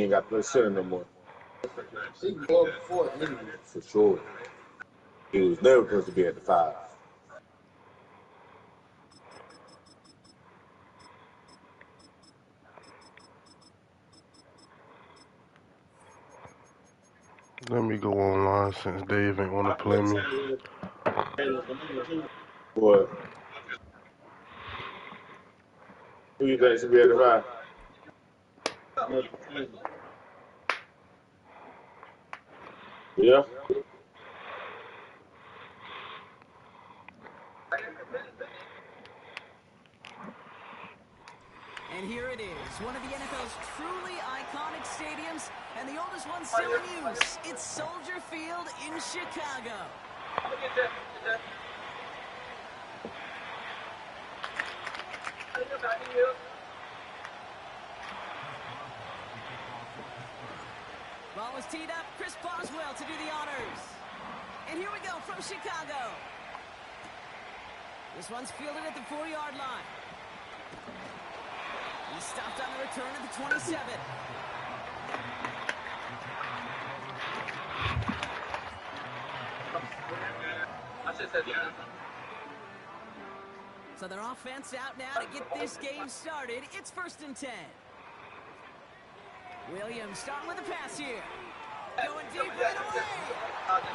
ain't got to play center no more. He grew up before injury. For sure. He was never supposed to be at the 5. Let me go online since Dave ain't want to play me. Boy. Who you think should be at the 5? Yeah. And here it is, one of the NFL's truly iconic stadiums, and the oldest one still in use. It's Soldier Field in Chicago. Ball was teed up, Chris Boswell to do the honors. And here we go from Chicago. This one's fielded at the 4-yard line. He stopped on the return at the 27. So their offense out now to get this game started. It's 1st and 10. Williams starting with a pass here. Going deep right away.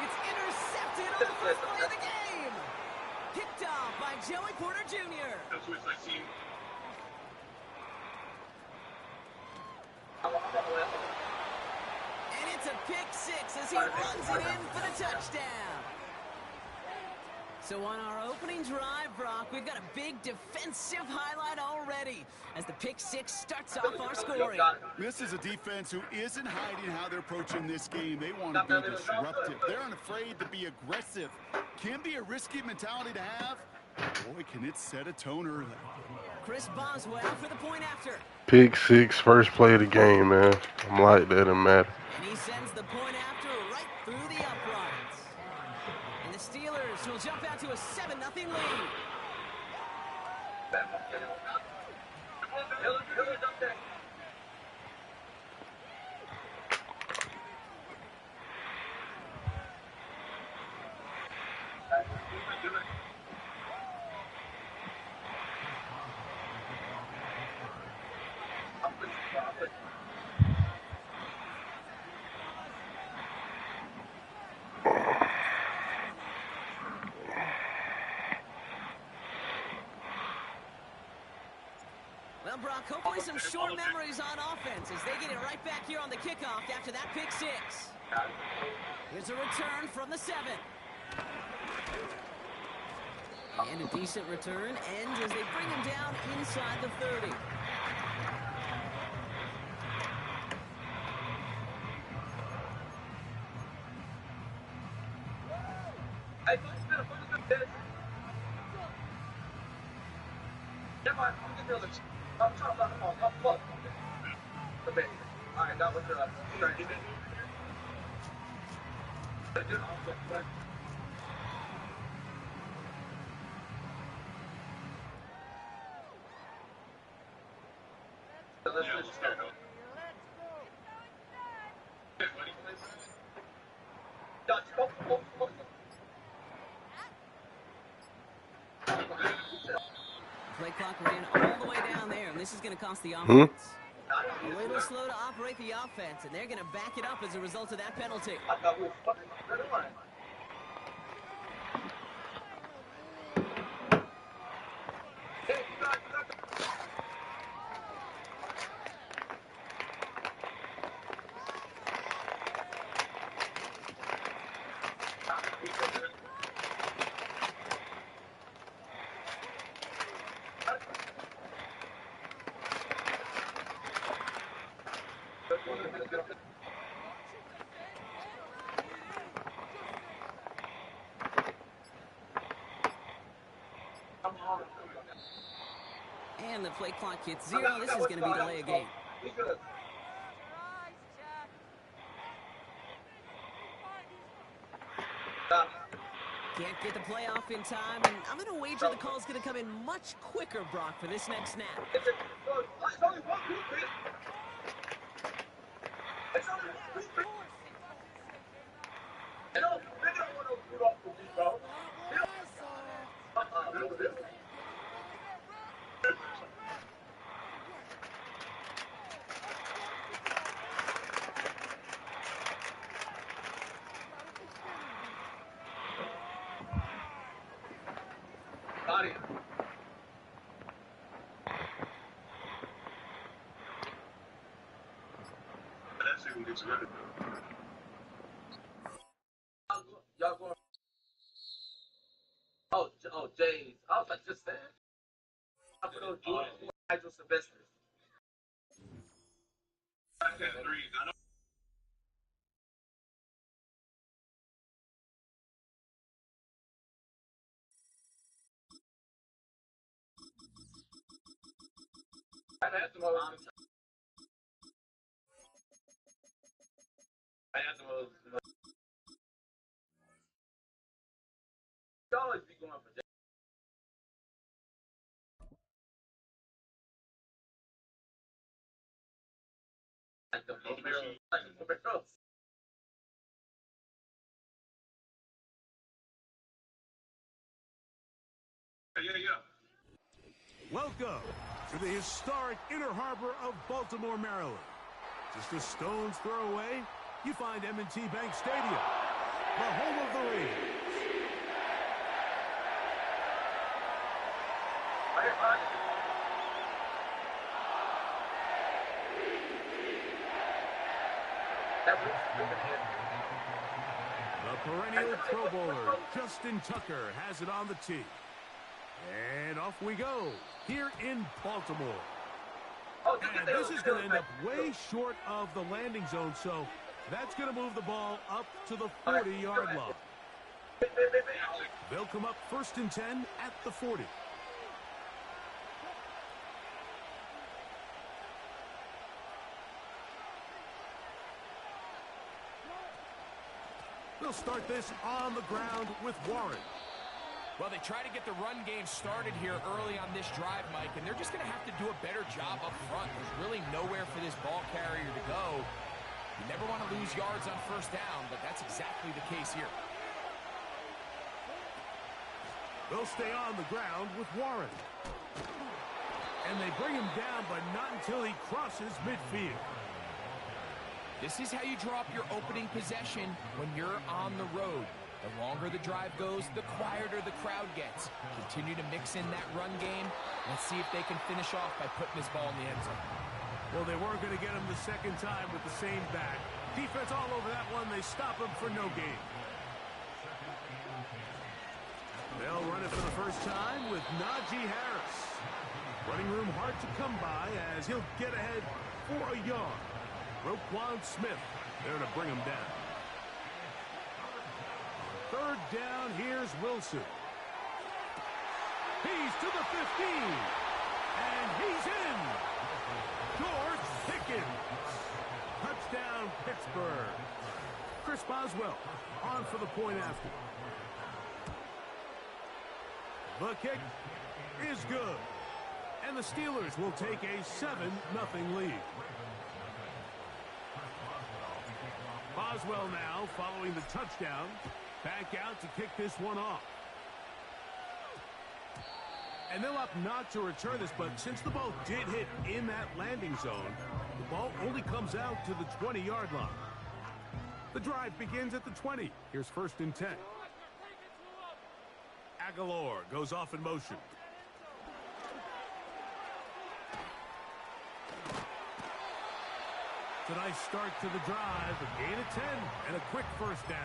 It's intercepted on the first play of the game. Picked off by Joey Porter Jr. And it's a pick 6 as he runs it in for the touchdown. So on our opening drive, Brock, we've got a big defensive highlight already as the pick 6 starts off our scoring. This is a defense who isn't hiding how they're approaching this game. They want to be disruptive. They're unafraid to be aggressive. Can be a risky mentality to have. Boy, can it set a tone early. Chris Boswell for the point after. Pick 6, first play of the game, man. I'm like that in Madden. And he sends the point after right through the uprights. And the Steelers will jump out to a 7-0 lead. Well, Brock, hopefully some short memories on offense as they get it right back here on the kickoff after that pick 6. Here's a return from the 7. And a decent return ends as they bring him down inside the 30. Play clock ran all the way down there, and this is going to cost the offense. A little slow to operate the offense, and they're going to back it up as a result of that penalty. And the play clock hits 0. This is going to be delay a game. Can't get the play off in time, and I'm going to wager the call's going to come in much quicker, Brock, for this next snap. Y'all going? Oh, James. I was like, just saying. I'm going to do it. Nigel Sylvester. I had the most. I had the most. You always be going for James. Like the Romero. Like the Romeros. Welcome to the historic Inner Harbor of Baltimore, Maryland. Just a stone's throw away, you find M&T Bank Stadium, the home of the Raiders. The perennial Pro Bowler, Justin Tucker, has it on the tee. And off we go, here in Baltimore. And this is going to end up way short of the landing zone, so that's going to move the ball up to the 40-yard line. They'll come up 1st and 10 at the 40. They'll start this on the ground with Warren. Well, they try to get the run game started here early on this drive, Mike, and they're just going to have to do a better job up front. There's really nowhere for this ball carrier to go. You never want to lose yards on 1st down, but that's exactly the case here. They'll stay on the ground with Warren. And they bring him down, but not until he crosses midfield. This is how you draw up your opening possession when you're on the road. The longer the drive goes, the quieter the crowd gets. Continue to mix in that run game. Let's see if they can finish off by putting this ball in the end zone. Well, they weren't going to get him the second time with the same back. Defense all over that one. They stop him for no gain. They'll run it for the first time with Najee Harris. Running room hard to come by as he'll get ahead for a yard. Roquan Smith there to bring him down. 3rd down, here's Wilson. He's to the 15. And he's in. George Pickens. Touchdown, Pittsburgh. Chris Boswell on for the point after. The kick is good. And the Steelers will take a 7-0 lead. Boswell now following the touchdown. Back out to kick this one off. And they'll opt not to return this, but since the ball did hit in that landing zone, the ball only comes out to the 20-yard line. The drive begins at the 20. Here's 1st and 10. Aguilar goes off in motion. It's a nice start to the drive. A gain of 10 and a quick 1st down.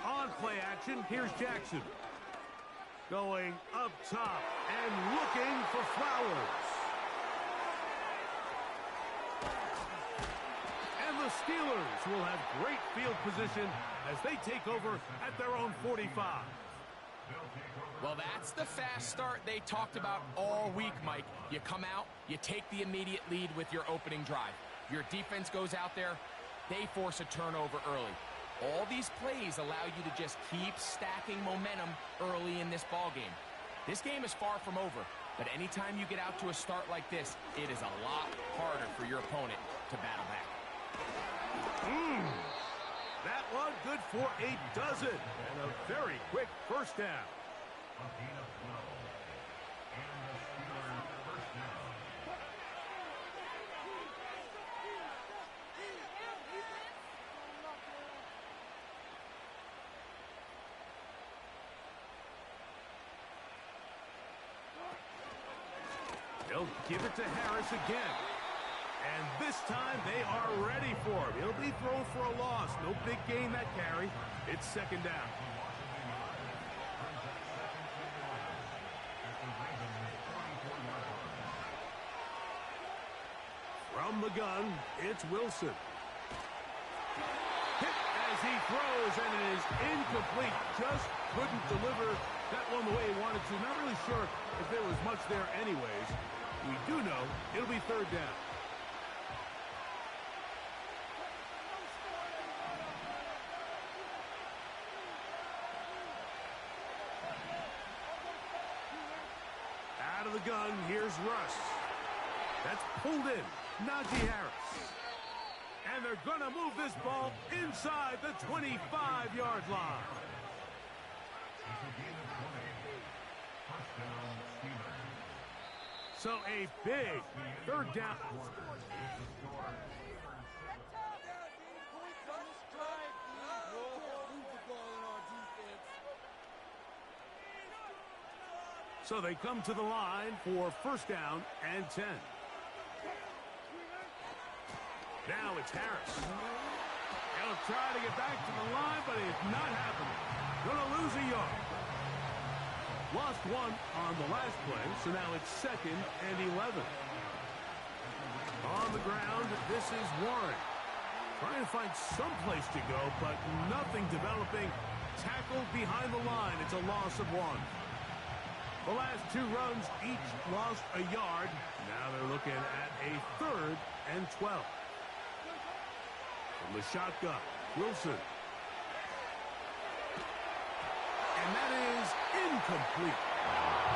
On play action, here's Jackson. Going up top and looking for Flowers. And the Steelers will have great field position as they take over at their own 45. Well, that's the fast start they talked about all week, Mike. You come out, you take the immediate lead with your opening drive. Your defense goes out there, they force a turnover early. All these plays allow you to just keep stacking momentum early in this ball game. This game is far from over, but anytime you get out to a start like this, it is a lot harder for your opponent to battle back. That one good for a dozen and a very quick first down. They'll give it to Harris again. And this time they are ready for him. He'll be thrown for a loss. No big gain that carry. It's second down. From the gun, it's Wilson. Hit as he throws, and it is incomplete. Just couldn't deliver that one the way he wanted to. Not really sure if there was much there anyways. We do know it'll be third down. Out of the gun, here's Russ. That's pulled in. Najee Harris. And they're going to move this ball inside the 25-yard line. So a big third down. So they come to the line for first down and 10. Now it's Harris. He'll try to get back to the line, but it's not happening. Going to lose a yard. Lost one on the last play, so now it's second and 11. On the ground, this is Warren. Trying to find some place to go, but nothing developing. Tackled behind the line. It's a loss of one. The last two runs each lost a yard. Now they're looking at a third and 12. From the shotgun, Wilson. And that is incomplete.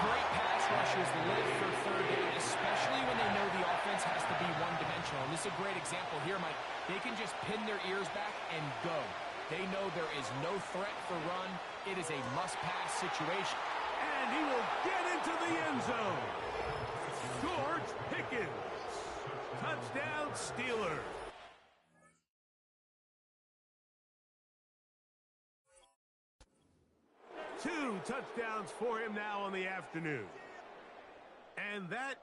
Great pass rushers live for third down, especially when they know the offense has to be one-dimensional. And this is a great example here, Mike. They can just pin their ears back and go. They know there is no threat for run. It is a must-pass situation. And he will get into the end zone. George Pickens. Touchdown, Steelers. Two touchdowns for him now on the afternoon. And that...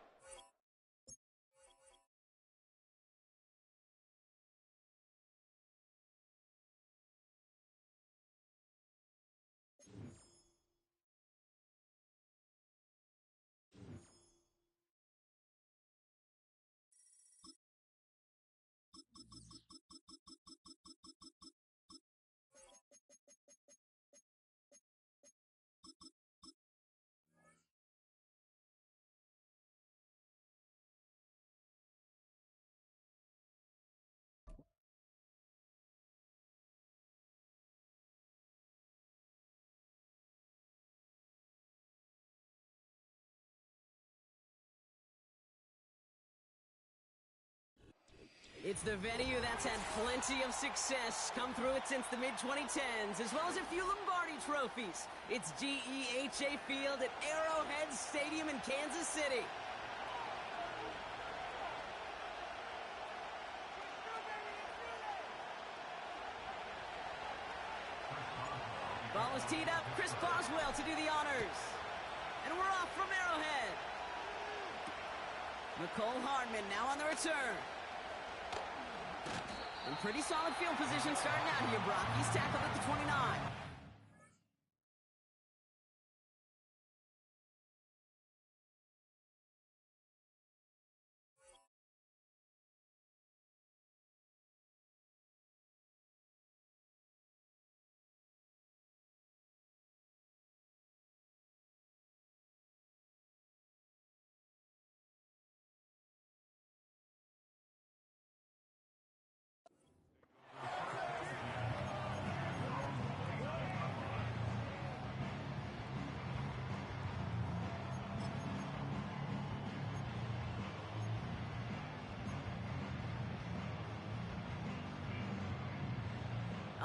It's the venue that's had plenty of success, come through it since the mid-2010s, as well as a few Lombardi trophies. It's GEHA Field at Arrowhead Stadium in Kansas City. Ball is teed up, Chris Boswell to do the honors. And we're off from Arrowhead. Nicole Hardman now on the return. In pretty solid field position starting out here, Brock. He's tackled at the 29.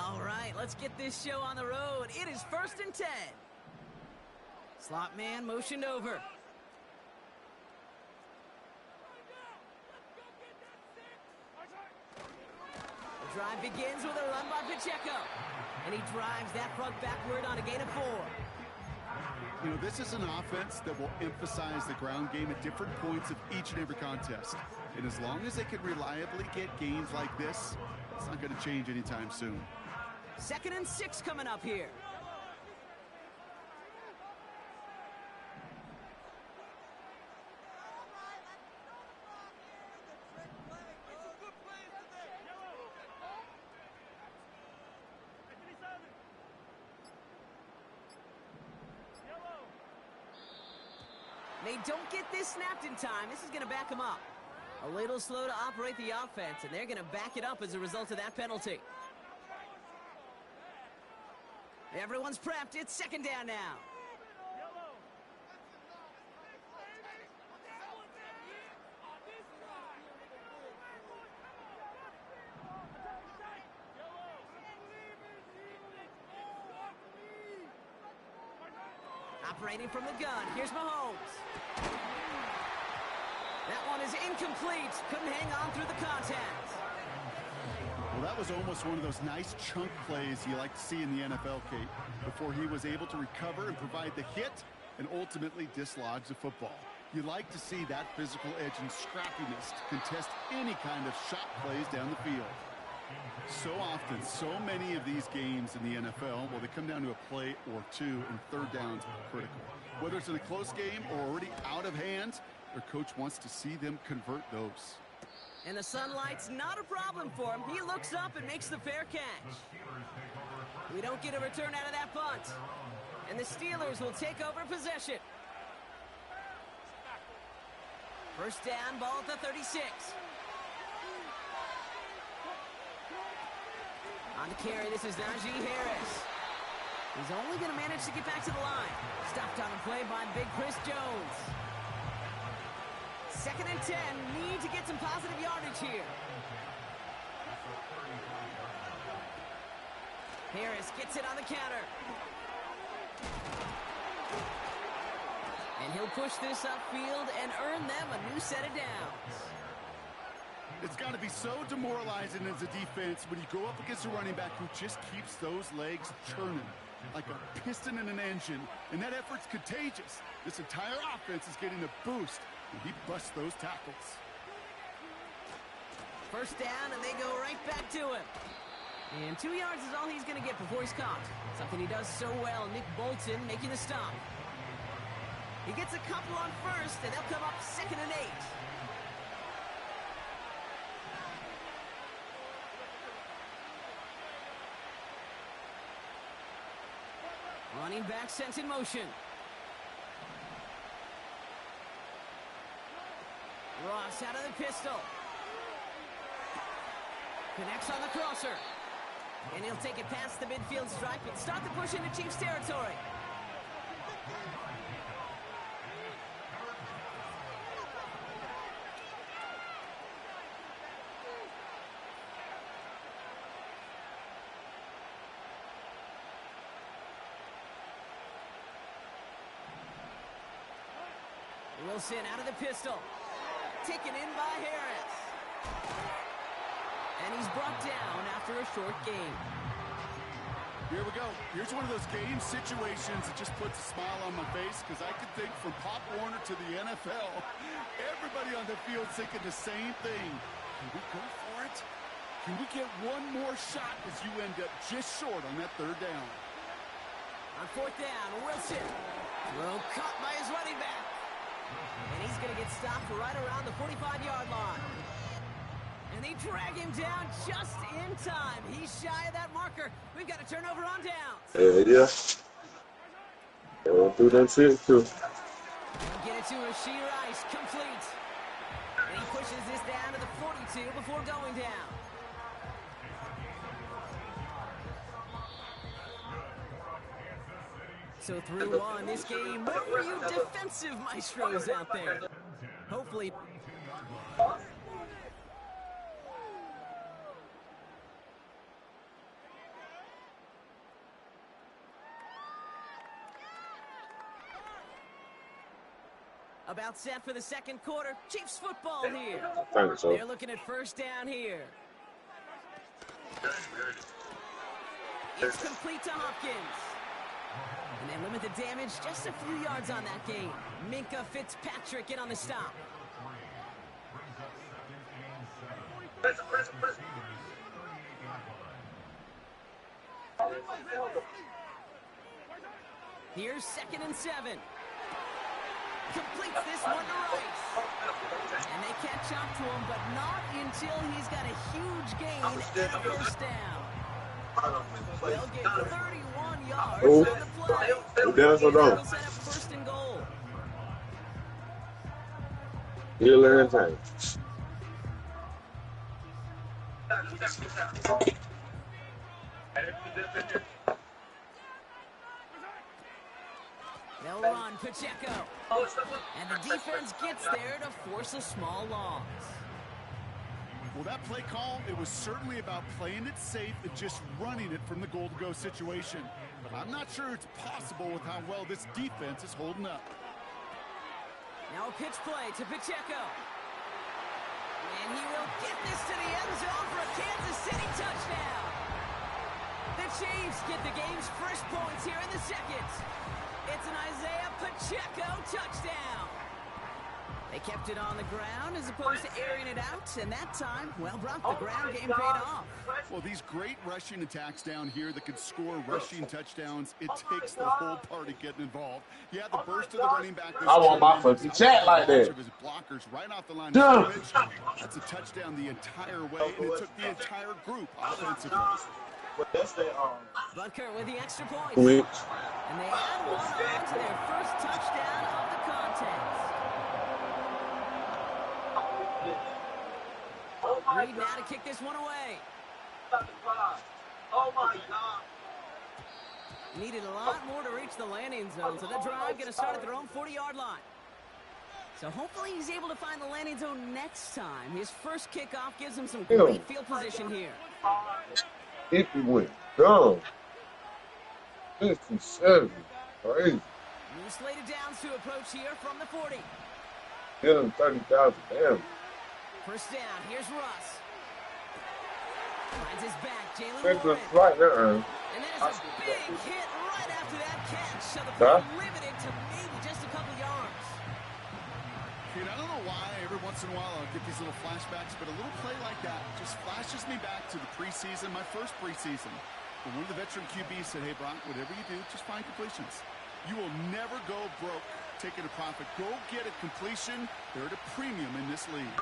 All right, let's get this show on the road. It is 1st and 10. Slot man motioned over. The drive begins with a run by Pacheco. And he drives that front backward on a gain of 4. You know, this is an offense that will emphasize the ground game at different points of each and every contest. And as long as they can reliably get gains like this, it's not going to change anytime soon. 2nd and 6 coming up here. They don't get this snapped in time. This is going to back them up. A little slow to operate the offense, and they're going to back it up as a result of that penalty. Everyone's prepped. It's 2nd down now. Operating from the gun. Here's Mahomes. That one is incomplete. Couldn't hang on through the contact. Well, that was almost one of those nice chunk plays you like to see in the NFL, Kate, before he was able to recover and provide the hit and ultimately dislodge the football. You like to see that physical edge and scrappiness to contest any kind of shot plays down the field. So often, so many of these games in the NFL, well, they come down to a play or two, and 3rd downs are critical. Whether it's in a close game or already out of hand, their coach wants to see them convert those. And the sunlight's not a problem for him. He looks up and makes the fair catch. We don't get a return out of that punt. And the Steelers will take over possession. 1st down, ball at the 36. On the carry, this is Najee Harris. He's only going to manage to get back to the line. Stopped on the play by Big Chris Jones. 2nd and 10, need to get some positive yardage here. Harris gets it on the counter. And he'll push this upfield and earn them a new set of downs. It's got to be so demoralizing as a defense when you go up against a running back who just keeps those legs churning like a piston in an engine, and that effort's contagious. This entire offense is getting a boost, and he busts those tackles. 1st down, and they go right back to him. And 2 yards is all he's going to get before he's caught. Something he does so well. Nick Bolton making the stop. He gets a couple on 1st, and they'll come up 2nd and 8. Running back sent in motion. Ross out of the pistol. Connects on the crosser. And he'll take it past the midfield stripe and start the push into Chiefs territory. Wilson out of the pistol. Taken in by Harris. And he's brought down after a short game. Here we go. Here's one of those game situations that just puts a smile on my face, because I could think from Pop Warner to the NFL, everybody on the field thinking the same thing. Can we go for it? Can we get one more shot as you end up just short on that 3rd down? On 4th down, Wilson. Throw caught by his running back. And he's going to get stopped right around the 45-yard line. And they drag him down just in time. He's shy of that marker. We've got a turnover on downs. Yeah. They went through that shit, too. Get it to Rashee Rice, complete. And he pushes this down to the 42 before going down. So through on this game, what were you defensive maestros out there? Hopefully. About set for the second quarter. Chiefs football here. I think so. They're looking at first down here. It's complete to Hopkins. And they limit the damage just a few yards on that game. Minka Fitzpatrick in on the stop. Here's 2nd and 7. Completes this one to Rice. And they catch up to him, but not until he's got a huge gain and a first down. They'll get 31 yards on the play. You down so They'll don't. set up 1st and goal. He'll learn in time. They'll run Pacheco. And the defense gets there to force a small loss. Well, that play call, it was certainly about playing it safe and just running it from the goal-to-go situation. But I'm not sure it's possible with how well this defense is holding up. Now a pitch play to Pacheco. And he will get this to the end zone for a Kansas City touchdown. The Chiefs get the game's first points here in the second. It's an Isaiah Pacheco touchdown. They kept it on the ground as opposed to airing it out, and that time, well, Brock, the ground game paid off. Well, these great rushing attacks down here that could score rushing touchdowns, it takes the whole party getting involved. Yeah, the burst of the running back was I want my tremendous. fucking chat like that. Of his blockers right off the line of scrimmage. That's a touchdown the entire way, and it took the entire group offensively. Butker with the extra point. Which? And they add one on to their first touchdown of the contest. Reed now to kick this one away. Oh my God. Needed a lot more to reach the landing zone, so the drive going to start at their own 40-yard line. So hopefully he's able to find the landing zone next time. His first kickoff gives him some great field position here. If he went dumb. 57. Crazy. New slated downs to approach here from the 40. Get him 30,000. Damn. First down, here's Russ. Finds his back, Jalen That's Warren. just right there. And that is a big hit right after that catch. So the play limited to maybe just a couple yards. And I don't know why every once in a while I'll get these little flashbacks, but a little play like that just flashes me back to the preseason, my first preseason. When one of the veteran QBs said, hey, Brock, whatever you do, just find completions. You will never go broke taking a profit. Go get a completion. They're at a premium in this league.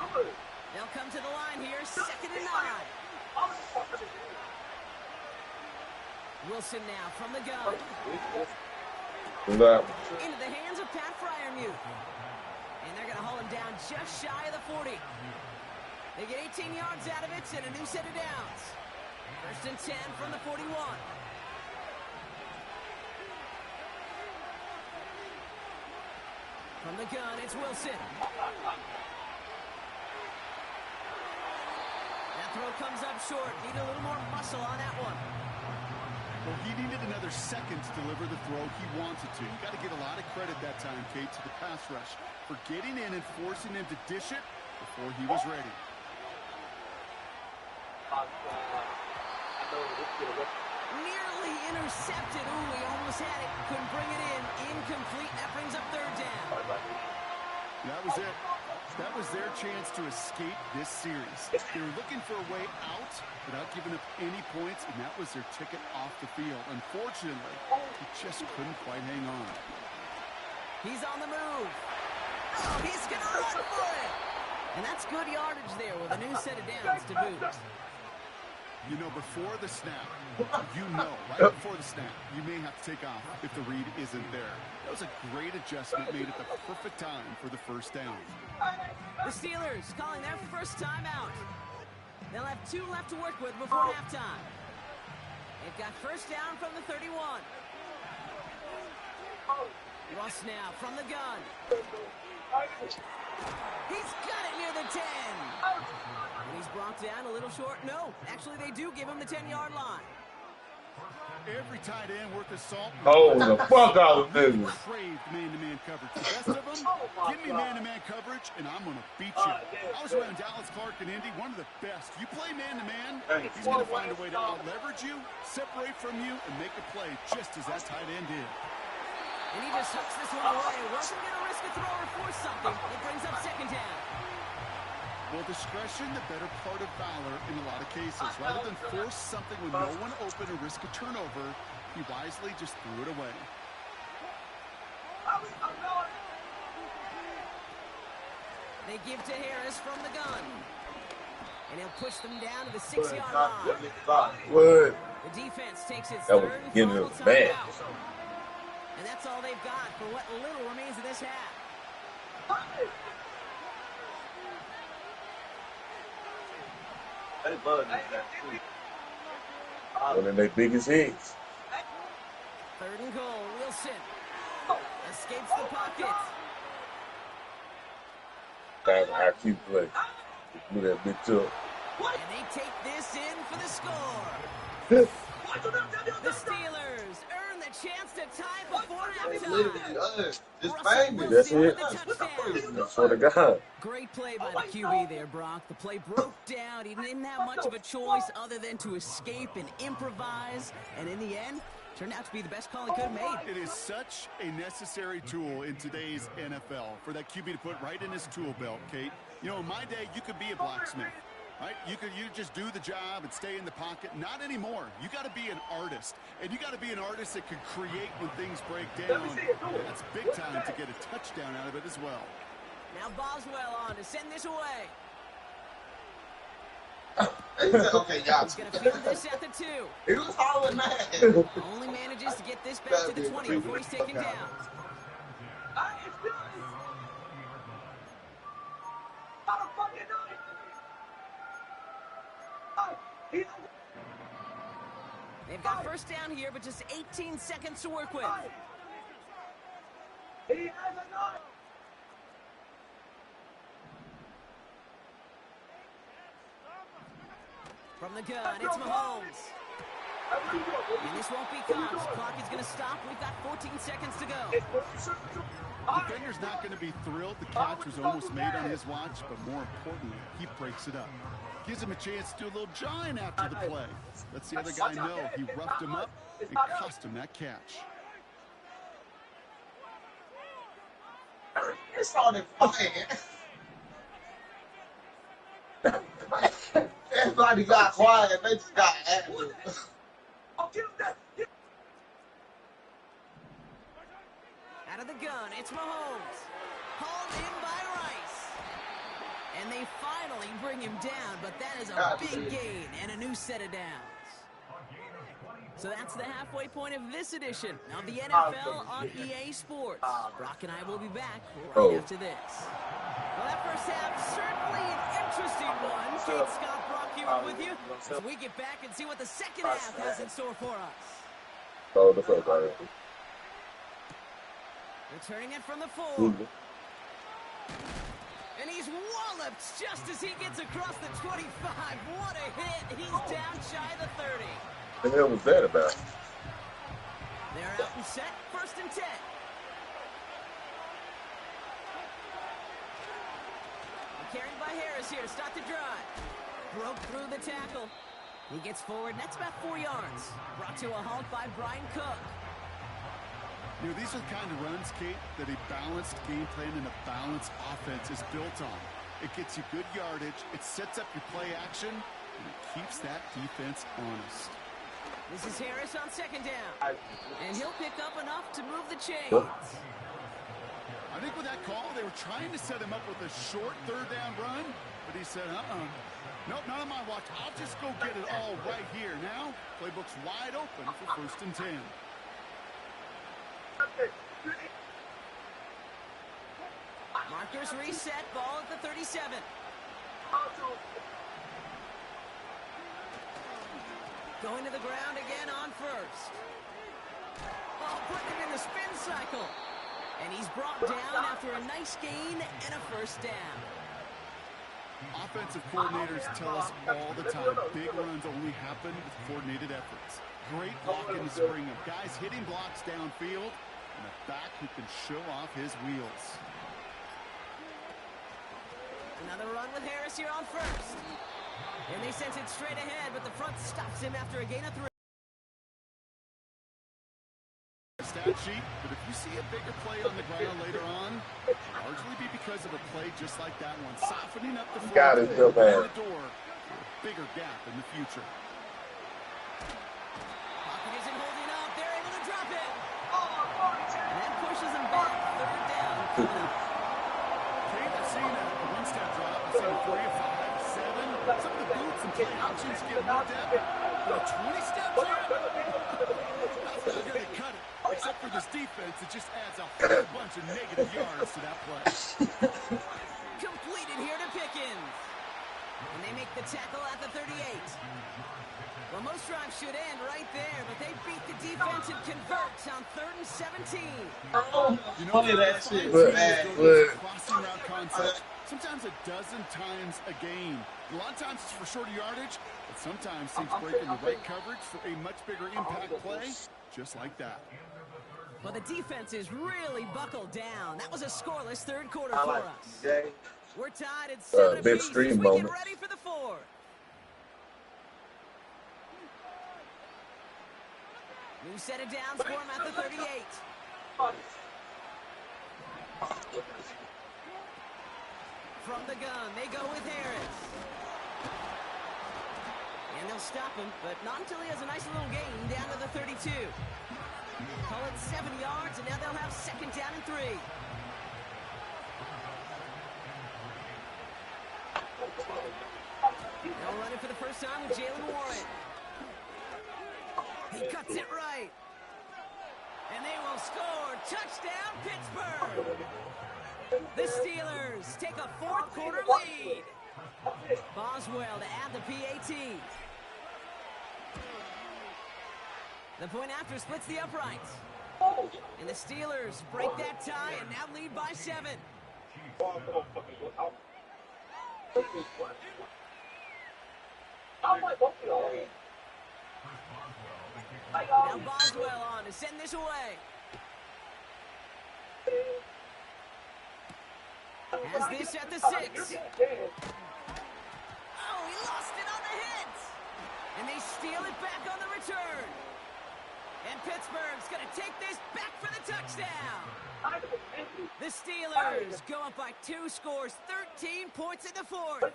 They'll come to the line here, 2nd and 9. Wilson now from the gun. Into the hands of Pat Fryermuth. And they're going to haul him down just shy of the 40. They get 18 yards out of it and a new set of downs. 1st and 10 from the 41. From the gun, it's Wilson. That throw comes up short. Need a little more muscle on that one. Well, he needed another second to deliver the throw he wanted to. You got to give a lot of credit that time, Kate, to the pass rush for getting in and forcing him to dish it before he was ready. Nearly intercepted. Ooh, he almost had it. Couldn't bring it in. Incomplete. That brings up 3rd down. That was it. That was their chance to escape this series. They were looking for a way out without giving up any points, and that was their ticket off the field. Unfortunately, he just couldn't quite hang on. He's on the move. Oh, he's going to run for it. And that's good yardage there with a new set of downs to boot. You know, before the snap, right before the snap, you may have to take off if the read isn't there. That was a great adjustment made at the perfect time for the first down. The Steelers calling their first time out. They'll have 2 left to work with before halftime. They've got first down from the 31. Russ now from the gun. He's got it near the 10. And he's brought down a little short. No, actually they do give him the 10-yard line. Every tight end worth his salt. Oh, the fuck out of niggas. Craved man-to-man coverage. The best of them, give me man-to-man coverage, and I'm going to beat you. I was around Dallas Clark and Indy, one of the best. You play man-to-man, he's going to find a way to out-leverage you, separate from you, and make a play just as that tight end did. And he just hooks this one away. Wasn't going to risk a throw or force something. It brings up second down. Well, discretion, the better part of valor in a lot of cases. Rather than force something with no one open or risk a turnover, he wisely just threw it away. They give to Harris from the gun. And he'll push them down to the 6-yard line. What? The defense takes its That was third and getting final us bad. timeout. And that's all they've got for what little remains of this half. One of their biggest hits. Third and goal. Wilson escapes the pocket. That's an IQ play. He blew that bitch up. And they take this in for the score. The Steelers earn the chance to tie before halftime. Just Russell bang me. That's Wilson it. with the touchdown. I swear to God. Great play by the QB there, Brock. The play broke down. He didn't have much of a choice other than to escape and improvise. And in the end, turned out to be the best call he could have made. It is such a necessary tool in today's NFL for that QB to put right in his tool belt, Kate. You know, in my day, you could be a blacksmith. Right? You just do the job and stay in the pocket. Not anymore. You got to be an artist. And you got to be an artist that can create when things break down. And that's big time to get a touchdown out of it as well. Now Boswell on to send this away. Okay, y'all. He's going to field this at the 2. He was hollering mad. Only manages to get this back to the 20 before he's taken down. They've got first down here, but just 18 seconds to work with. From the gun, it's Mahomes. And this won't be caught. Clock is going to stop. We've got 14 seconds to go. The defender's not going to be thrilled. The catch was almost made on his watch, but more importantly, he breaks it up. Gives him a chance to do a little jawing after the play. Lets the other guy know he roughed him up and cost him that catch. It started flying. Everybody got quiet. They just got active. Out of the gun, it's Mahomes. Hauled in by Rice. And they finally bring him down, but that is a big gain and a new set of downs. So that's the halfway point of this edition of the NFL on EA Sports. Brock and I will be back right after this. Well, that first half, certainly an interesting one. Kate Scott, Brock here with you as we get back and see what the second half has in store for us. Oh, the fuck out of it. Returning it from the 4. And he's walloped just as he gets across the 25. What a hit. He's down shy of the 30. What the hell was that about? They're out and set. First and 10. Carried by Harris here to start the drive. Broke through the tackle. He gets forward, and that's about 4 yards. Brought to a halt by Brian Cook. You know, these are the kind of runs, Kate, that a balanced game plan and a balanced offense is built on. It gets you good yardage, it sets up your play action, and it keeps that defense honest. This is Harris on second down. And he'll pick up enough to move the chains. I think with that call, they were trying to set him up with a short third down run, but he said, nope, not on my watch. I'll just go get it all right here. Now, playbook's wide open for first and 10. Markers reset, ball at the 37. Going to the ground again on first. Oh, putting him in the spin cycle. And he's brought down after a nice gain and a first down. Offensive coordinators tell us all the time, big runs only happen with coordinated efforts. great blocking to spring him. Guys hitting blocks downfield, and a back who can show off his wheels. Another run with Harris here on first. And they sent it straight ahead, but the front stops him after a gain of 3. Stat sheet, but if you see a bigger play on the ground later on, it'll largely be because of a play just like that one, softening up the Got it, so bad. the door, bigger gap in the future. Pocket isn't holding up. They're able to drop it. And that pushes them back. Third down. Kate, I've seen a one-step drop. I've seen a 3, a 5, a 7. Some of the boots and play options give more depth. But a 20-step drop? That's not going to cut it. Except for this defense, it just adds a whole bunch of negative yards to that play. Completed here to Pickens. And they make the tackle at the 38. Well, most drives should end right there, but they beat the defense and converts on 3rd and 17. You know, that shit, crossing route concept, sometimes a dozen times a game. A lot of times it's for shorter yardage, but sometimes teams break in the right coverage for a much bigger impact play, just like that. Well, the defense is really buckled down. That was a scoreless third quarter for us. We're tied at 7 apiece as we get ready for the 4th. New set of downs for him at the 38. From the gun, they go with Harris. And they'll stop him, but not until he has a nice little gain down to the 32. Call it 7 yards, and now they'll have 2nd down and 3. Now running for the first time with Jalen Warren. He cuts it right. And they will score. Touchdown, Pittsburgh. The Steelers take a 4th quarter lead. Boswell to add the PAT. The point after splits the uprights. And the Steelers break that tie and now lead by 7. Now Boswell on to send this away. Has this at the 6. Oh, he lost it on the hit. And they steal it back on the return. And Pittsburgh's going to take this back for the touchdown. The Steelers go up by 2 scores, 13 points in the 4th.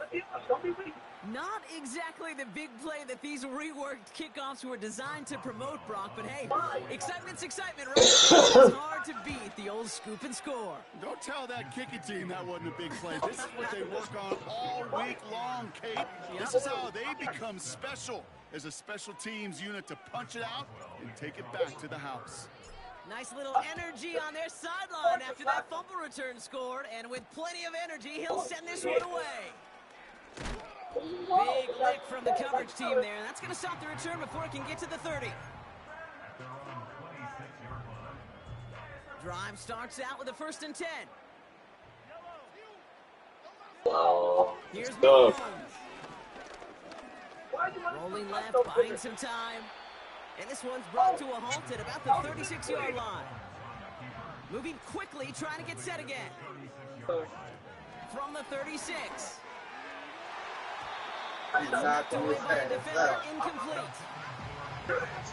Not exactly the big play that these reworked kickoffs were designed to promote, Brock, but hey, excitement's excitement, right? It's hard to beat the old scoop and score. Don't tell that kicking team that wasn't a big play. This is what they work on all week long, Kate. This is how they become special as a special teams unit to punch it out and take it back to the house. Nice little energy on their sideline after that fumble return scored, and with plenty of energy, he'll send this one away. Big lick from the coverage team there, and that's going to stop the return before it can get to the 30. Drive starts out with a 1st and 10. Here's Mahomes. Rolling left, buying some time. And this one's brought to a halt at about the 36-yard line. Moving quickly, trying to get set again. From the 36. Knocked away by the defender, incomplete.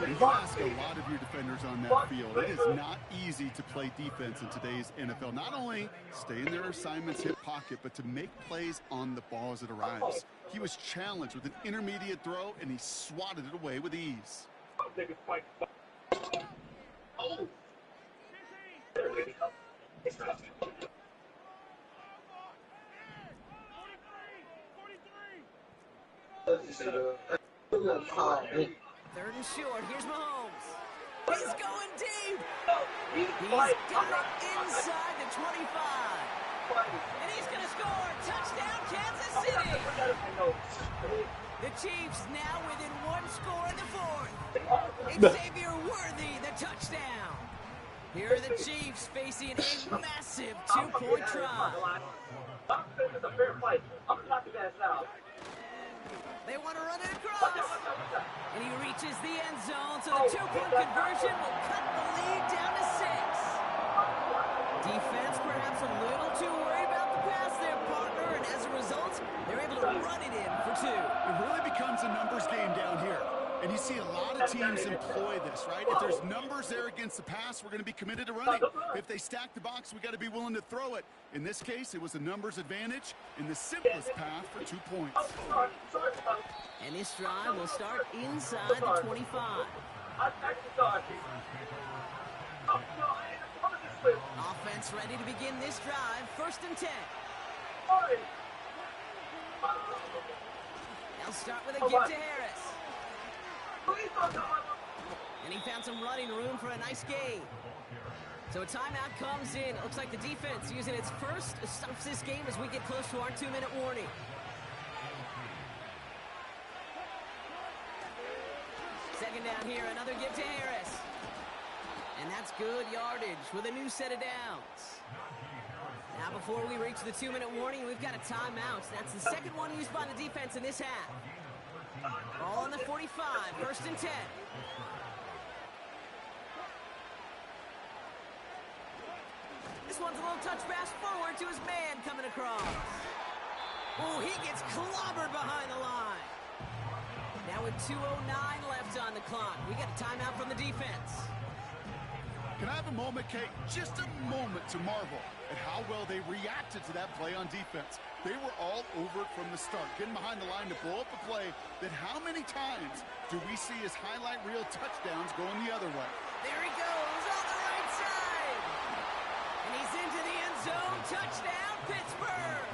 You ask a lot of your defenders on that field. It is not easy to play defense in today's NFL. Not only stay in their assignments, hit pocket, but to make plays on the ball as it arrives. He was challenged with an intermediate throw, and he swatted it away with ease. Third and short. Here's Mahomes. He's going deep. He's got it inside the 25. And he's going to score. Touchdown, Kansas City. The Chiefs now within 1 score in the 4th. Xavier Worthy, the touchdown. Here are the Chiefs facing a massive 2-point try. They want to run it across. And he reaches the end zone, so the two-point conversion will cut the lead down to 6. Defense perhaps a little too worried about the pass there, partner, and as a result, they're able to run it in for 2. It really becomes a numbers game down here. And you see a lot of teams employ this, right? If there's numbers there against the pass, we're going to be committed to running. If they stack the box, we got to be willing to throw it. In this case, it was a numbers advantage and the simplest path for 2 points. And this drive will start inside the 25. Offense ready to begin this drive. 1st and 10. They'll start with a give to Harris. And he found some running room for a nice gain. So a timeout comes in. It looks like the defense using its first stops this game as we get close to our 2-minute warning. Second down here, another give to Harris. And that's good yardage with a new set of downs. Now before we reach the 2-minute warning, we've got a timeout. That's the second one used by the defense in this half. Ball on the 45, 1st and 10. This one's a little touch pass forward to his man coming across. Oh, he gets clobbered behind the line. Now with 2:09 left on the clock, we got a timeout from the defense. Can I have a moment, Kate? Just a moment to marvel at how well they reacted to that play on defense. They were all over it from the start, getting behind the line to blow up a play that how many times do we see as highlight reel touchdowns going the other way? There he goes on the right side. And he's into the end zone. Touchdown, Pittsburgh.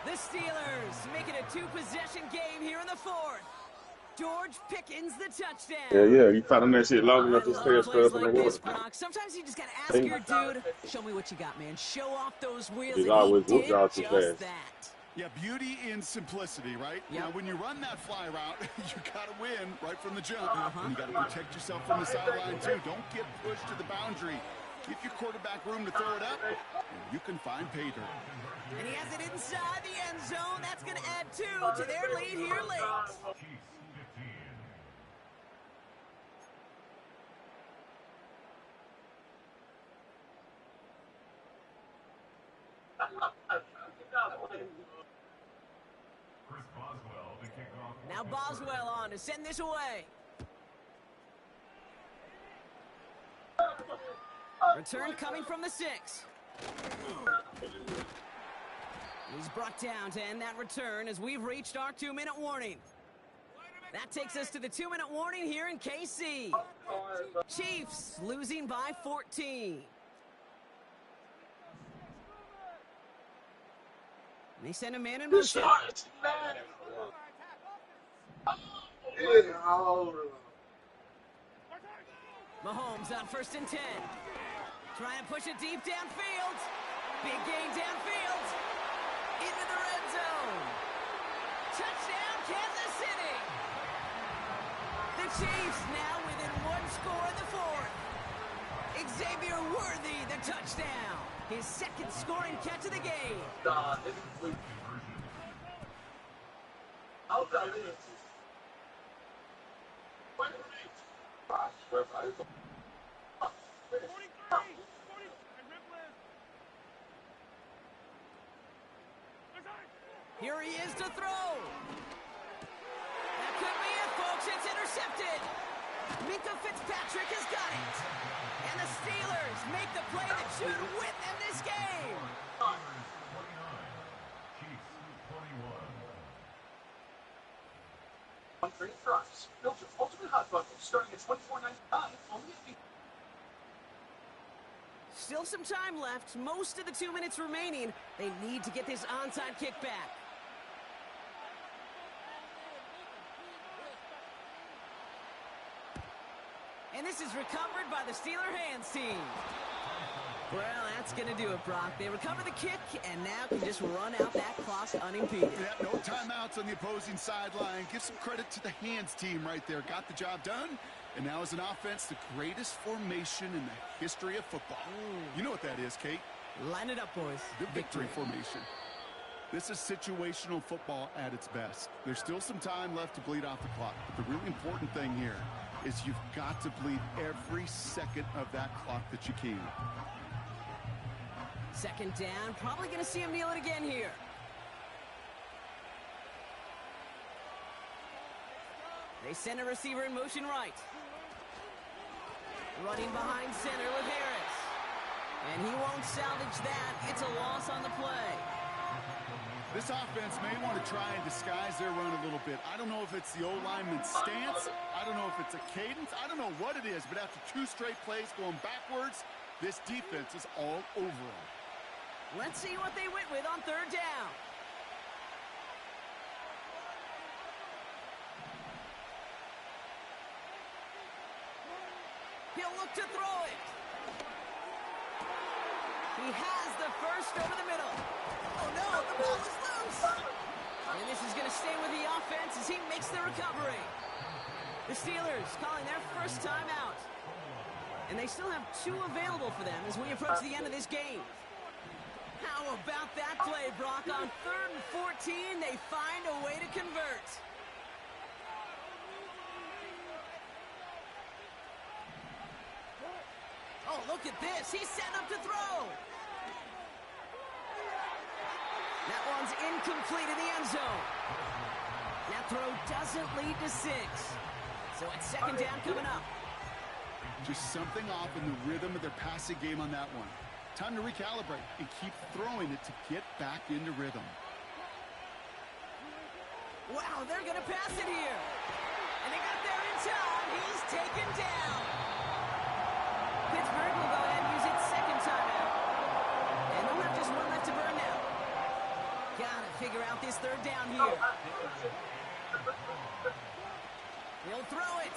The Steelers make it a 2-possession game here in the 4th. George Pickens the touchdown. Yeah, you found that shit long enough to stay a scrub in the water. Sometimes you just gotta ask your dude, show me what you got, man. Show off those wheels. He's and always he whooped did y'all too just fast. that. Yeah, beauty in simplicity, right? Yep. Now, when you run that fly route, you got to win right from the jump. And you got to protect yourself from the sideline, too. Don't get pushed to the boundary. Give your quarterback room to throw it up, and you can find pay dirt. And he has it inside the end zone. That's going to add 2 to their lead here late. Now Boswell on to send this away. Return coming from the 6. He's brought down to end that return as we've reached our 2-minute warning. That takes us to the 2-minute warning here in KC. Chiefs losing by 14. And they send a man in motion. Mahomes on 1st and 10. Trying to push it deep downfield. Big gain downfield. Into the red zone. Touchdown, Kansas City. The Chiefs now within 1 score in the 4th. Xavier Worthy, the touchdown. His 2nd scoring catch of the game. Here he is to throw. That could be it, folks. It's intercepted. Minka Fitzpatrick has got it. And the Steelers make the play that should win them this game. Still some time left. Most of the 2 minutes remaining. They need to get this onside kick back. And this is recovered by the Steeler hands team. Well, that's going to do it, Brock. They recover the kick and now can just run out that clock unimpeded. Yeah, no timeouts on the opposing sideline. Give some credit to the hands team right there. Got the job done. And now as an offense, the greatest formation in the history of football. You know what that is, Kate? Line it up, boys. The victory formation. This is situational football at its best. There's still some time left to bleed off the clock. But the really important thing here is you've got to bleed every second of that clock that you can. Second down, probably going to see him kneel it again here. They send a receiver in motion right. Running behind center with Harris. And he won't salvage that. It's a loss on the play. This offense may want to try and disguise their run a little bit. I don't know if it's the O-lineman's stance. I don't know if it's a cadence. I don't know what it is, but after 2 straight plays going backwards, this defense is all over them. Let's see what they went with on third down. He'll look to throw it. He has the first over the middle. Oh no, the ball is loose. And this is going to stay with the offense as he makes the recovery. The Steelers calling their first timeout. And they still have 2 available for them as we approach the end of this game. How about that play, Brock? On 3rd and 14, they find a way to convert. Oh, look at this. He's setting up to throw. That one's incomplete in the end zone. That throw doesn't lead to 6. So it's second down coming up. Just something off in the rhythm of their passing game on that one. Time to recalibrate and keep throwing it to get back into rhythm. Wow, they're going to pass it here. And they got there in time. He's taken down. Pittsburgh will go ahead and use its second timeout. And they'll have just 1 left to burn now. Gotta figure out this third down here. He'll throw it.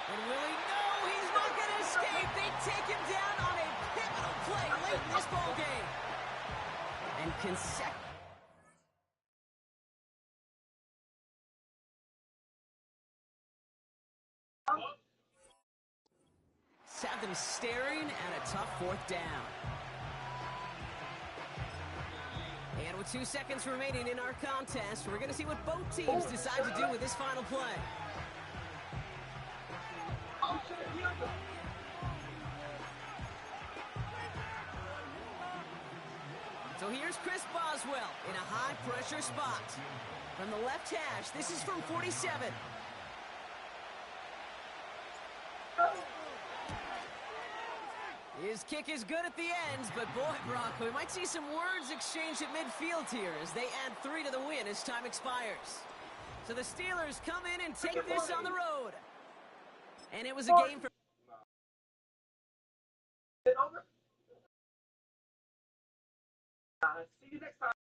And will he? No, he's not going to escape. They take him down on a pivotal play late in this ball game. And have them staring at a tough 4th down. And with 2 seconds remaining in our contest, we're going to see what both teams decide to do with this final play. So here's Chris Boswell in a high-pressure spot. From the left hash, this is from 47. His kick is good at the end, but boy, Brock, we might see some words exchanged at midfield here as they add 3 to the win as time expires. So the Steelers come in and take this on the road. And it was a game for... See you next time.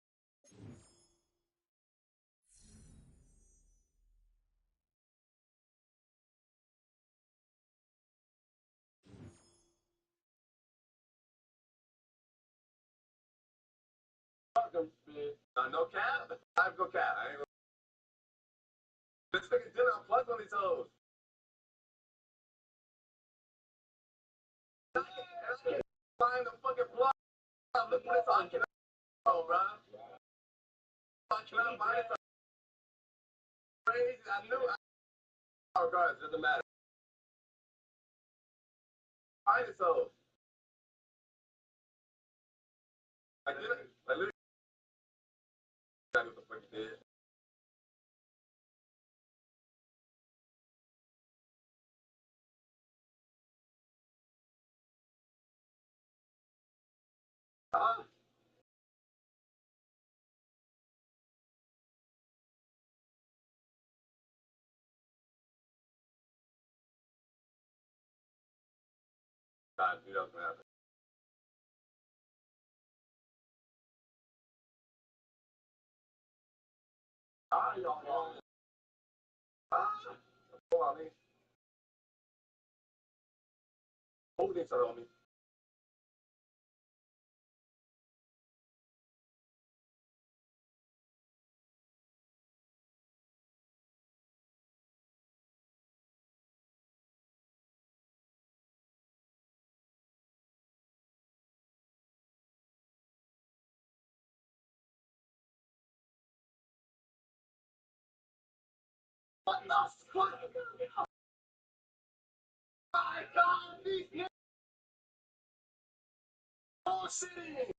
No cap? I go cap. I ain't gonna... This nigga dinner, I'm plugged on these hoes. Find the fucking plug. Look at this on can I, bro. I cannot find it. Crazy. I knew. Oh, regardless, it doesn't matter. Find it so. I did it. I literally. What the fuck you did. Huh? God, dude, that was gonna happen. Ah, y'all. Ah, hold on, me. Hold this on me. What the fuck? My God, these niggas bullshitting.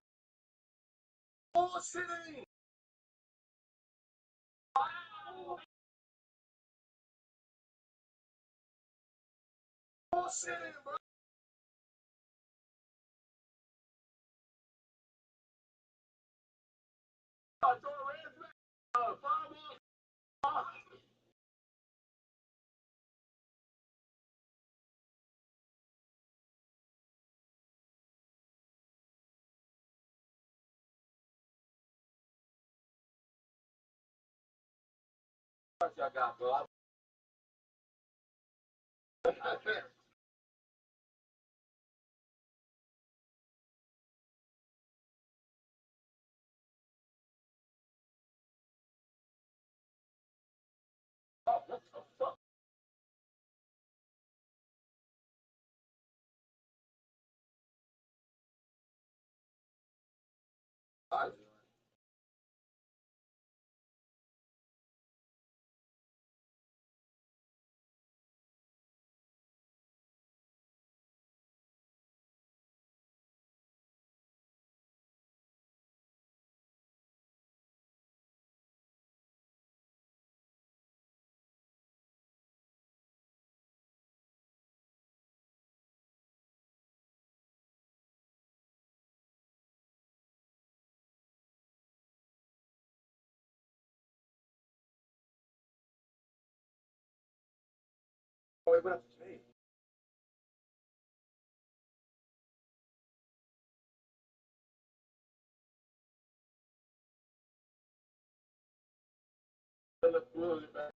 Bullshitting. Wow. Bullshitting, bro. Throw a red flag. Fireball. What y'all got, bro? Wait, what up to me? Look really bad.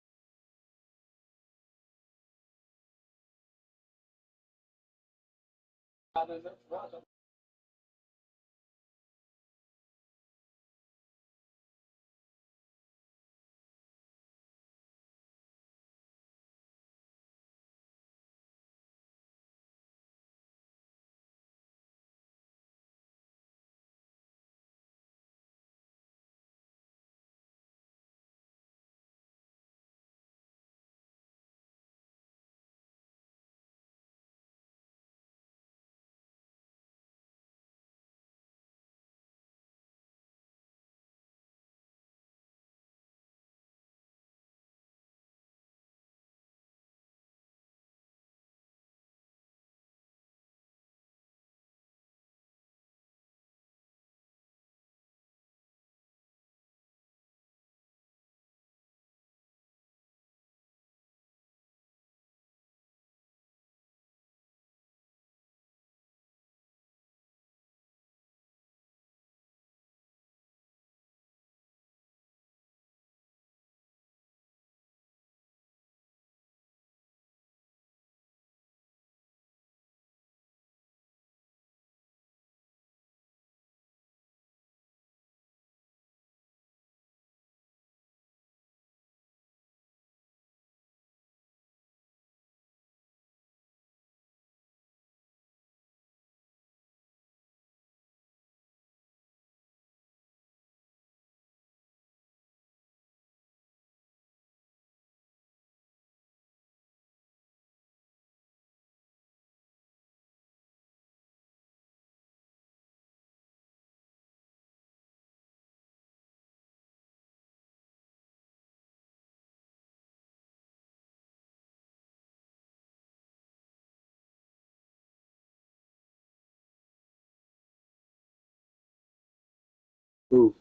Who?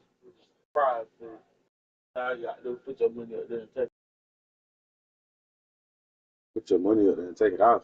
Prize. Now you got to put your money up there and take. Put your money up there and take it off.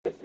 That's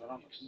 honest.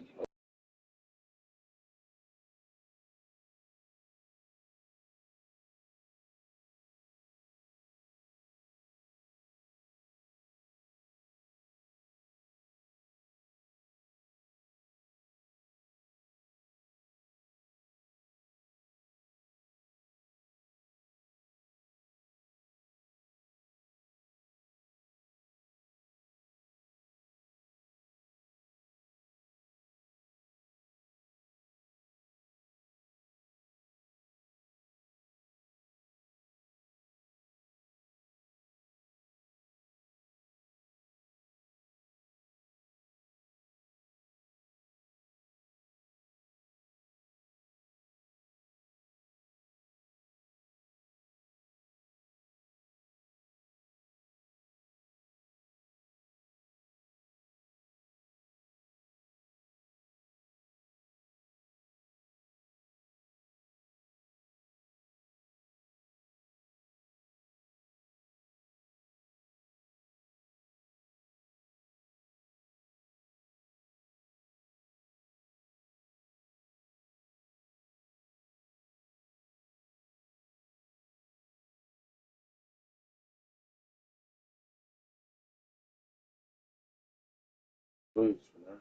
Please, man.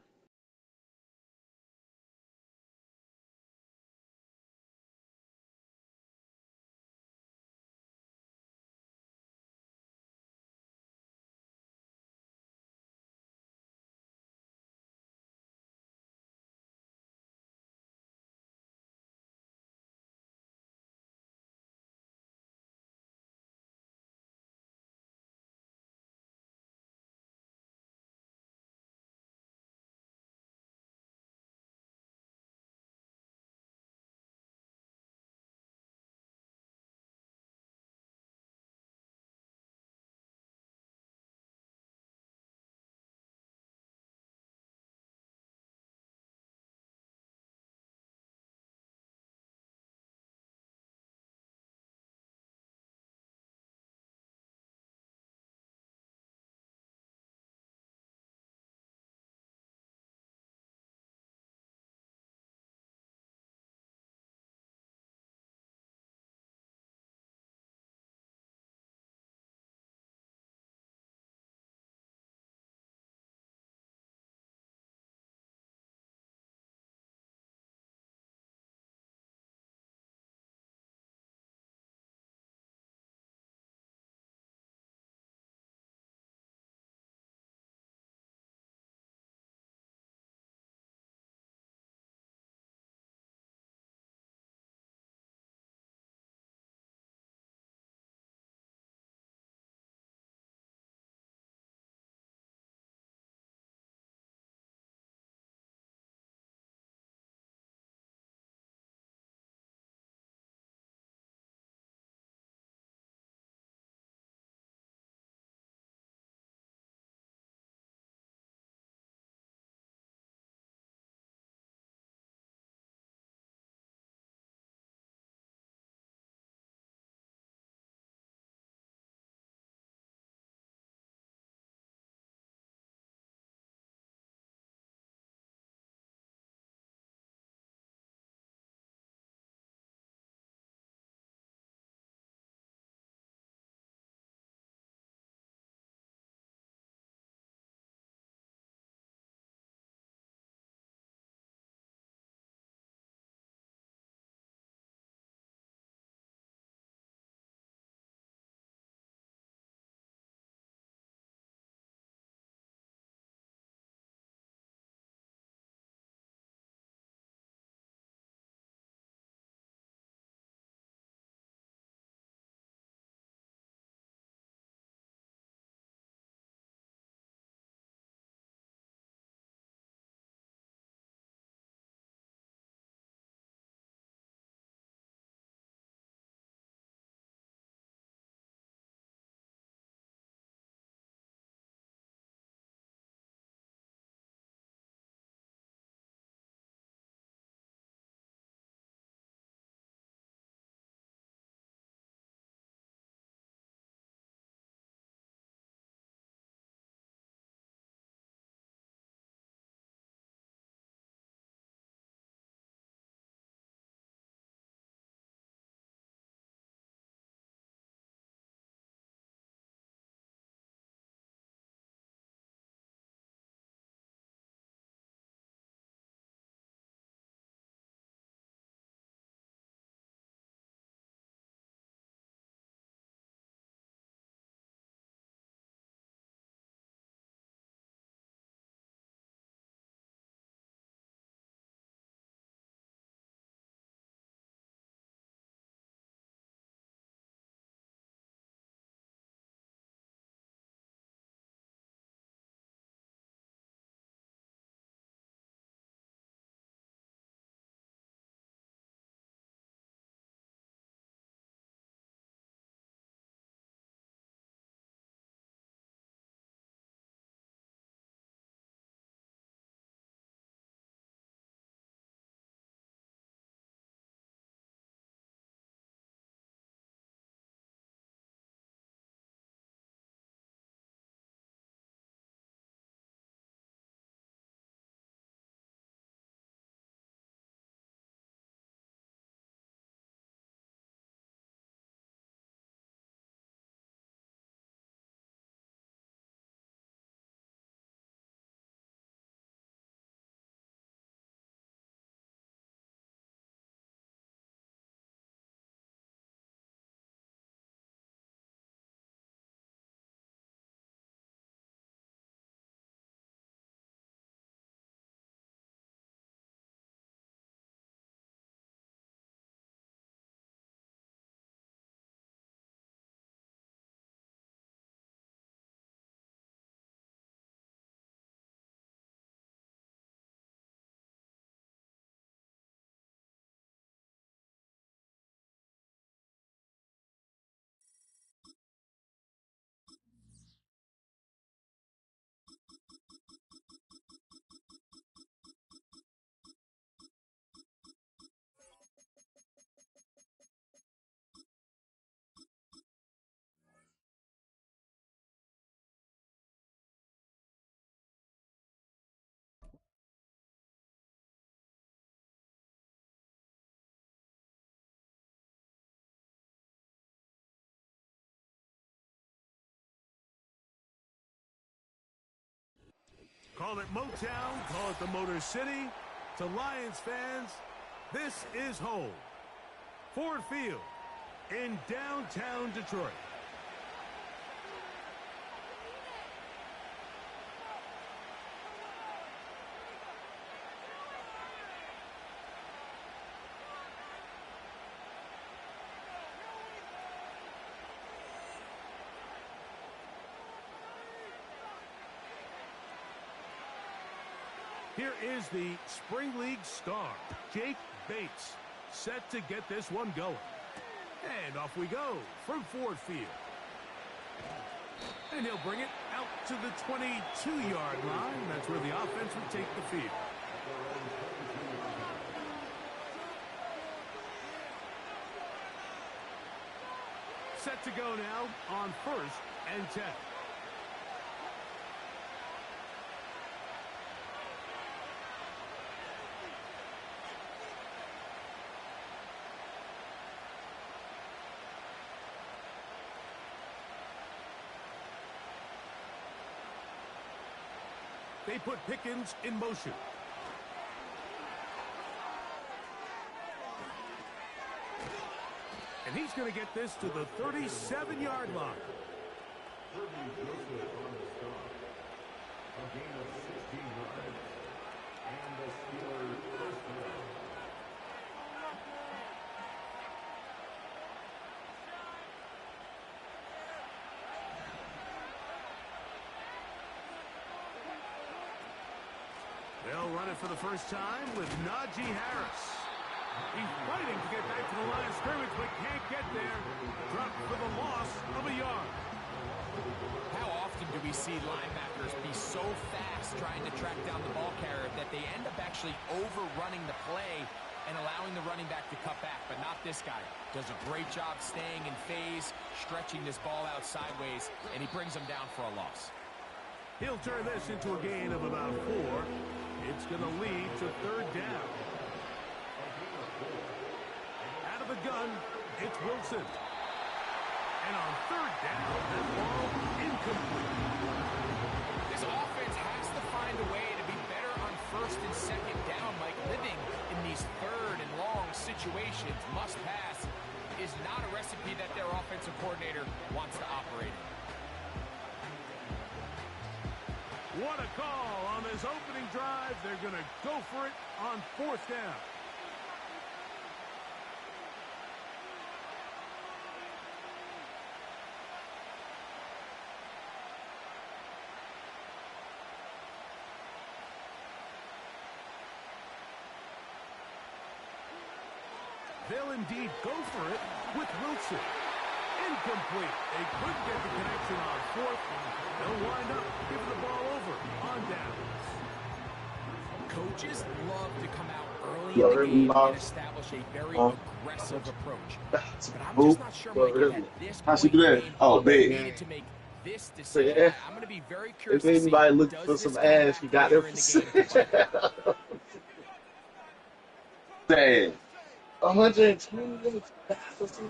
Call it Motown, call it the Motor City. To Lions fans, this is home. Ford Field in downtown Detroit. Here is the Spring League star, Jake Bates, set to get this one going. And off we go from Ford Field. And he'll bring it out to the 22-yard line. That's where the offense would take the field. Set to go now on 1st and 10. They put Pickens in motion. And he's going to get this to the 37-yard line. They'll run it for the first time with Najee Harris. He's fighting to get back to the line of scrimmage, but can't get there. Dropped for the loss of a yard. How often do we see linebackers be so fast trying to track down the ball carrier that they end up actually overrunning the play and allowing the running back to cut back, but not this guy. Does a great job staying in phase, stretching this ball out sideways, and he brings them down for a loss. He'll turn this into a gain of about 4. It's going to lead to 3rd down. Out of the gun, it's Wilson. And on 3rd down, that ball incomplete. This offense has to find a way to be better on 1st and 2nd down, Mike. Living in these 3rd and long situations, must pass, is not a recipe that their offensive coordinator wants to operate in. What a call on this opening drive. They're going to go for it on 4th down. They'll indeed go for it with Wilson. Incomplete. They couldn't get the connection on 4th. They'll wind up giving the ball over on downs. Coaches love to come out early in the game and establish a very aggressive approach. But I'm just not sure, Mike, at this point in the game, they needed to make this decision. I'm going to be very curious if anybody looking for some ass, you got it for sale. Damn. 120.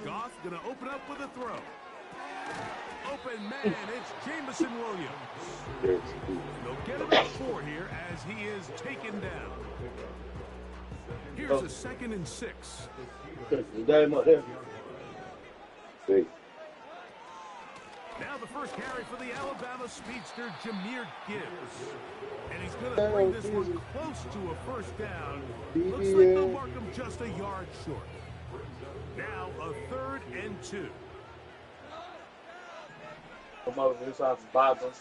Goff going to open up with a throw. Open man, it's Jameson Williams. They'll get him at 4 here as he is taken down. Here's a 2nd and 6. Now the first carry for the Alabama speedster, Jahmyr Gibbs. And he's going to bring this one close to a 1st down. Looks like they'll mark him just a yard short. Now a 3rd and 2. Come over this off the Bible.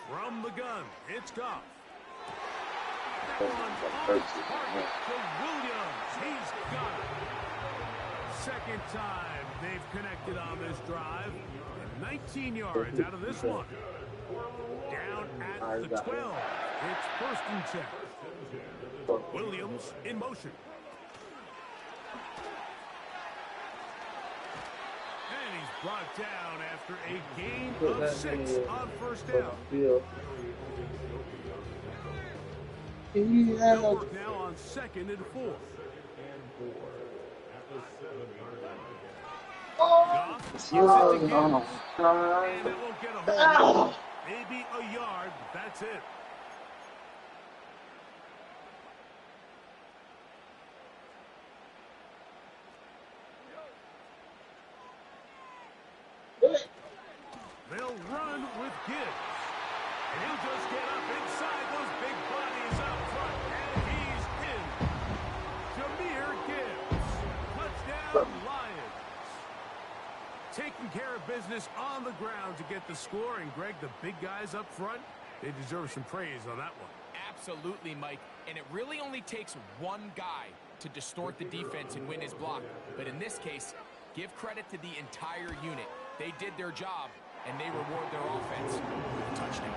From the gun, it's Goff. That one on target to Williams. He's got it. 2nd time they've connected on this drive. 19 yards out of this one. Down at the 12. It's 1st and 10. Williams in motion. And he's brought down after a gain of 6 on 1st down. They'll work now on 2nd and 4. Goff gives it to Gibbs. And it won't get a hold. Maybe a yard, but that's it. They'll run with Gibbs. And he'll just get up inside those big bodies up front. And he's in. Jahmyr Gibbs. Touchdown, Lions. Taking care of business on the ground to get the score. And, Greg, the big guys up front, they deserve some praise on that one. Absolutely, Mike. And it really only takes one guy to distort the defense and win his block. But in this case, give credit to the entire unit. They did their job, and they reward their offense with a touchdown.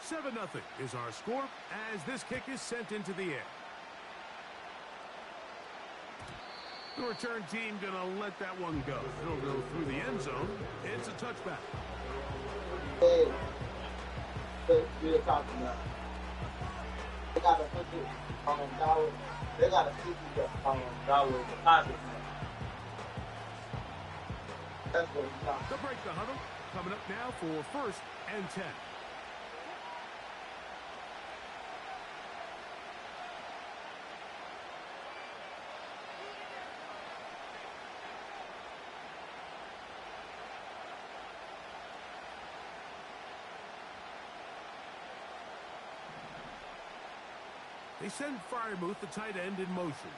Seven 0 is our score as this kick is sent into the air. The return team gonna let that one go. It'll go through the end zone. It's a touchback. Hey, we're talking about. They got to put it on Dollar. They got to put it on Dollar deposit. That's what we're talking about. They'll break the huddle. Coming up now for 1st and 10. They send Freiermuth, the tight end, in motion.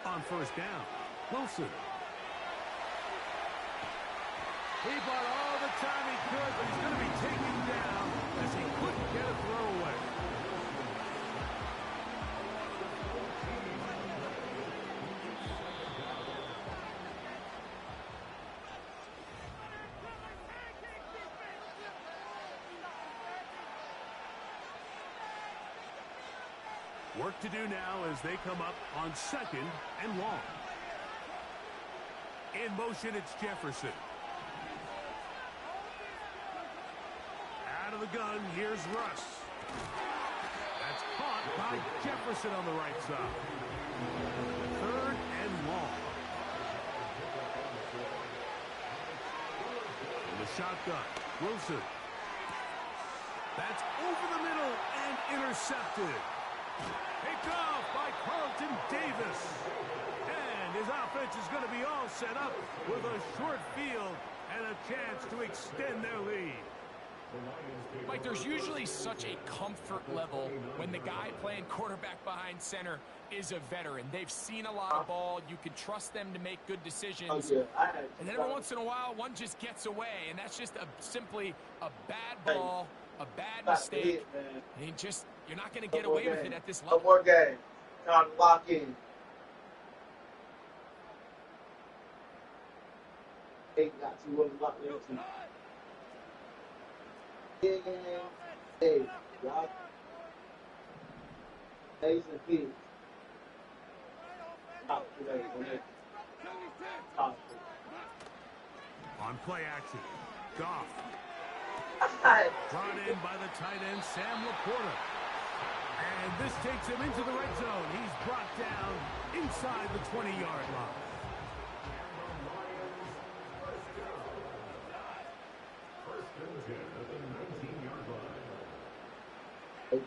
On 1st down, Wilson. He bought all the time he could, but he's going to be taken down as he couldn't get a throw away. Work to do now as they come up on 2nd and long. In motion, it's Jefferson. Out of the gun, here's Russ. That's caught by Jefferson on the right side. 3rd and long. In the shotgun, Wilson. That's over the middle and intercepted. Picked off by Carlton Davis. And his offense is going to be all set up with a short field and a chance to extend their lead. Mike, there's usually such a comfort level when the guy playing quarterback behind center is a veteran. They've seen a lot of ball. You can trust them to make good decisions. And then every once in a while, one just gets away. And that's just simply a bad ball, a bad mistake. And you're not going to get away with it at this level. One more game. Time to lock in. They got two of them locked in. Hey, y'all. A's and P's. On play action, Goff. Brought in by the tight end, Sam Laporta. And this takes him into the red zone. He's brought down inside the 20-yard line.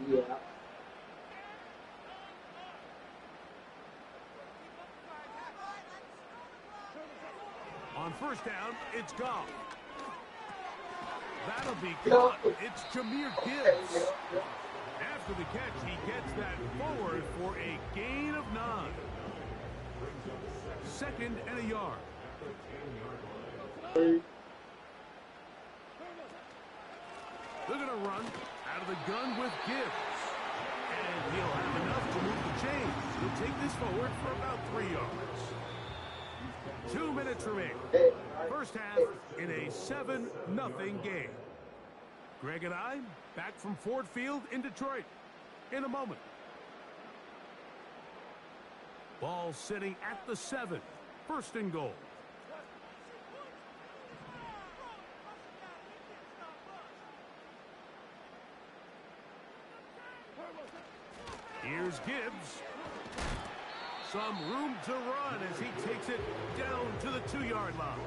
Yeah. On 1st down, it's Goff. That'll be caught. It's Jahmyr Gibbs. After the catch, he gets that forward for a gain of 9. 2nd and a yard. They're going to run out of the gun with Gibbs. And he'll have enough to move the chains. He'll take this forward for about 3 yards. 2 minutes remaining. 1st half in a 7-0 game. Greg and I back from Ford Field in Detroit in a moment. Ball sitting at the 7. 1st and goal. Here's Gibbs. Some room to run as he takes it down to the 2-yard line.